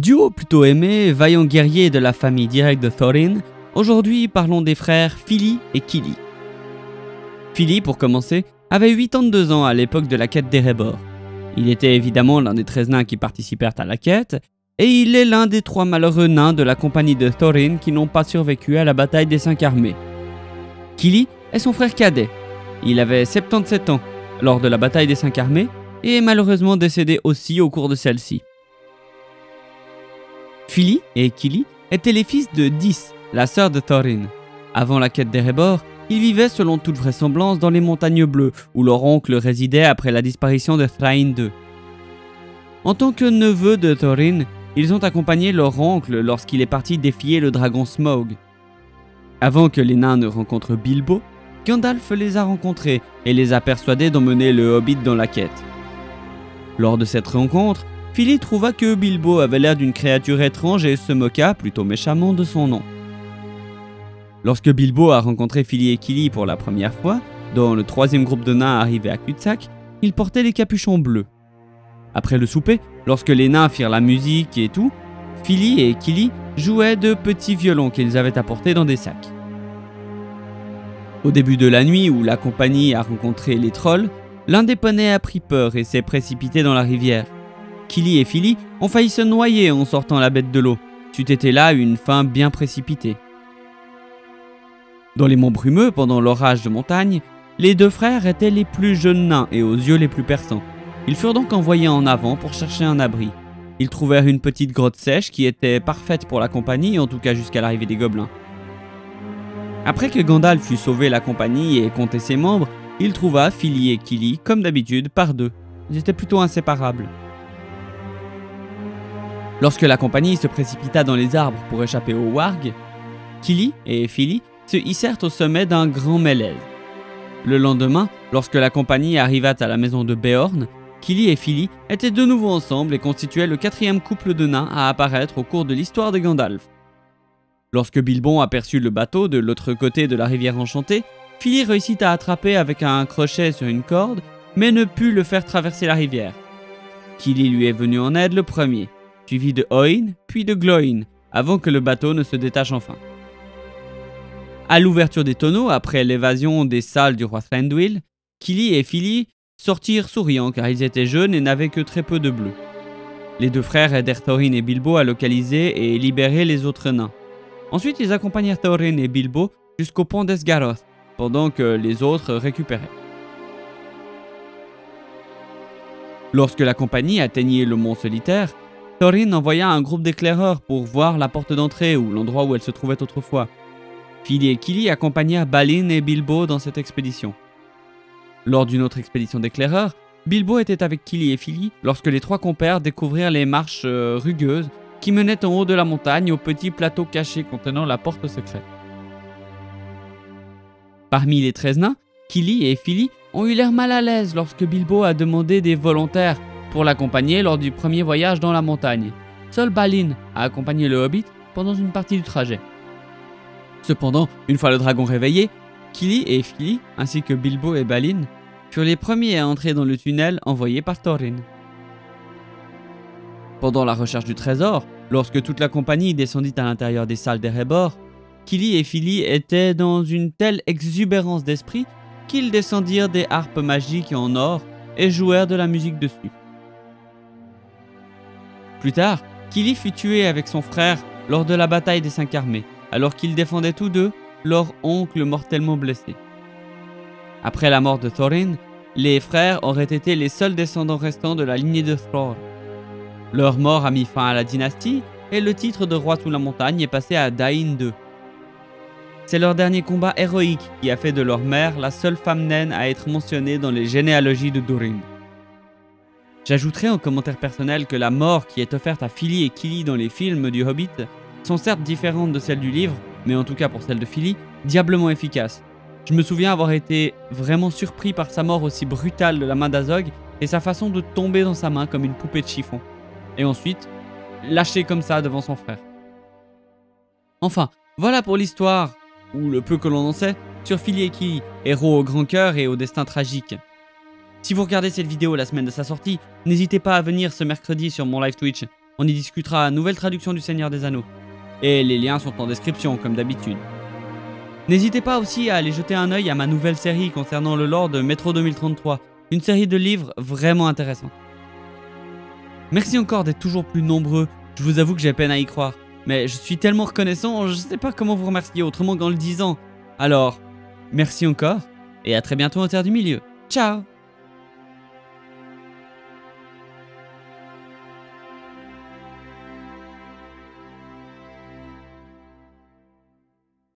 Duo plutôt aimé, vaillant guerrier de la famille directe de Thorin, aujourd'hui parlons des frères Fili et Kili. Fili, pour commencer, avait 82 ans à l'époque de la quête d'Erebor. Il était évidemment l'un des 13 nains qui participèrent à la quête, et il est l'un des 3 malheureux nains de la compagnie de Thorin qui n'ont pas survécu à la bataille des 5 armées. Kili est son frère cadet. Il avait 77 ans lors de la bataille des 5 armées, et est malheureusement décédé aussi au cours de celle-ci. Fili et Kili étaient les fils de Dis, la sœur de Thorin. Avant la quête d'Erebor, ils vivaient selon toute vraisemblance dans les montagnes bleues, où leur oncle résidait après la disparition de Thrain II. En tant que neveux de Thorin, ils ont accompagné leur oncle lorsqu'il est parti défier le dragon Smaug. Avant que les nains ne rencontrent Bilbo, Gandalf les a rencontrés et les a persuadés d'emmener le Hobbit dans la quête. Lors de cette rencontre, Fili trouva que Bilbo avait l'air d'une créature étrange et se moqua plutôt méchamment de son nom. Lorsque Bilbo a rencontré Fili et Kili pour la première fois, dans le 3e groupe de nains arrivé à Cuxac, ils portaient les capuchons bleus. Après le souper, lorsque les nains firent la musique et tout, Fili et Kili jouaient de petits violons qu'ils avaient apportés dans des sacs. Au début de la nuit où la compagnie a rencontré les trolls, l'un des poneys a pris peur et s'est précipité dans la rivière. Kili et Fili ont failli se noyer en sortant la bête de l'eau. C'eût été là une fin bien précipitée. Dans les monts brumeux, pendant l'orage de montagne, les 2 frères étaient les plus jeunes nains et aux yeux les plus perçants. Ils furent donc envoyés en avant pour chercher un abri. Ils trouvèrent une petite grotte sèche qui était parfaite pour la compagnie, en tout cas jusqu'à l'arrivée des gobelins. Après que Gandalf eut sauvé la compagnie et compté ses membres, il trouva Fili et Kili, comme d'habitude, par 2. Ils étaient plutôt inséparables. Lorsque la compagnie se précipita dans les arbres pour échapper aux wargs, Kili et Fili se hissèrent au sommet d'un grand mélèze. Le lendemain, lorsque la compagnie arriva à la maison de Beorn, Kili et Fili étaient de nouveau ensemble et constituaient le 4e couple de nains à apparaître au cours de l'histoire de Gandalf. Lorsque Bilbo aperçut le bateau de l'autre côté de la rivière enchantée, Fili réussit à attraper avec un crochet sur une corde, mais ne put le faire traverser la rivière. Kili lui est venu en aide le premier, suivi de Oin, puis de Glóin, avant que le bateau ne se détache enfin. À l'ouverture des tonneaux, après l'évasion des salles du roi Thranduil, Kili et Fili sortirent souriants car ils étaient jeunes et n'avaient que très peu de bleu. Les 2 frères aidèrent Thorin et Bilbo à localiser et libérer les autres nains. Ensuite, ils accompagnèrent Thorin et Bilbo jusqu'au pont d'Esgaroth, pendant que les autres récupéraient. Lorsque la compagnie atteignit le mont solitaire, Thorin envoya un groupe d'éclaireurs pour voir la porte d'entrée ou l'endroit où elle se trouvait autrefois. Fili et Kili accompagnèrent Balin et Bilbo dans cette expédition. Lors d'une autre expédition d'éclaireurs, Bilbo était avec Kili et Fili lorsque les 3 compères découvrirent les marches rugueuses qui menaient en haut de la montagne au petit plateau caché contenant la porte secrète. Parmi les 13 nains, Kili et Fili ont eu l'air mal à l'aise lorsque Bilbo a demandé des volontaires pour l'accompagner lors du premier voyage dans la montagne. Seul Balin a accompagné le Hobbit pendant une partie du trajet. Cependant, une fois le dragon réveillé, Kili et Fili, ainsi que Bilbo et Balin, furent les premiers à entrer dans le tunnel envoyé par Thorin. Pendant la recherche du trésor, lorsque toute la compagnie descendit à l'intérieur des salles d'Erebor, Kili et Fili étaient dans une telle exubérance d'esprit qu'ils descendirent des harpes magiques en or et jouèrent de la musique dessus. Plus tard, Kili fut tué avec son frère lors de la bataille des 5 armées, alors qu'ils défendaient tous 2 leur oncle mortellement blessé. Après la mort de Thorin, les frères auraient été les seuls descendants restants de la lignée de Thror. Leur mort a mis fin à la dynastie et le titre de roi sous la montagne est passé à Dain II. C'est leur dernier combat héroïque qui a fait de leur mère la seule femme naine à être mentionnée dans les généalogies de Durin. J'ajouterai en commentaire personnel que la mort qui est offerte à Fili et Kili dans les films du Hobbit sont certes différentes de celles du livre, mais en tout cas pour celle de Fili, diablement efficaces. Je me souviens avoir été vraiment surpris par sa mort aussi brutale de la main d'Azog et sa façon de tomber dans sa main comme une poupée de chiffon. Et ensuite, lâché comme ça devant son frère. Enfin, voilà pour l'histoire, ou le peu que l'on en sait, sur Fili et Kili, héros au grand cœur et au destin tragique. Si vous regardez cette vidéo la semaine de sa sortie, n'hésitez pas à venir ce mercredi sur mon live Twitch. On y discutera nouvelle traduction du Seigneur des Anneaux. Et les liens sont en description, comme d'habitude. N'hésitez pas aussi à aller jeter un œil à ma nouvelle série concernant le lore de Metro 2033, une série de livres vraiment intéressante. Merci encore d'être toujours plus nombreux, je vous avoue que j'ai peine à y croire, mais je suis tellement reconnaissant, je sais pas comment vous remercier autrement qu'en le disant. Alors, merci encore, et à très bientôt en Terre du Milieu. Ciao!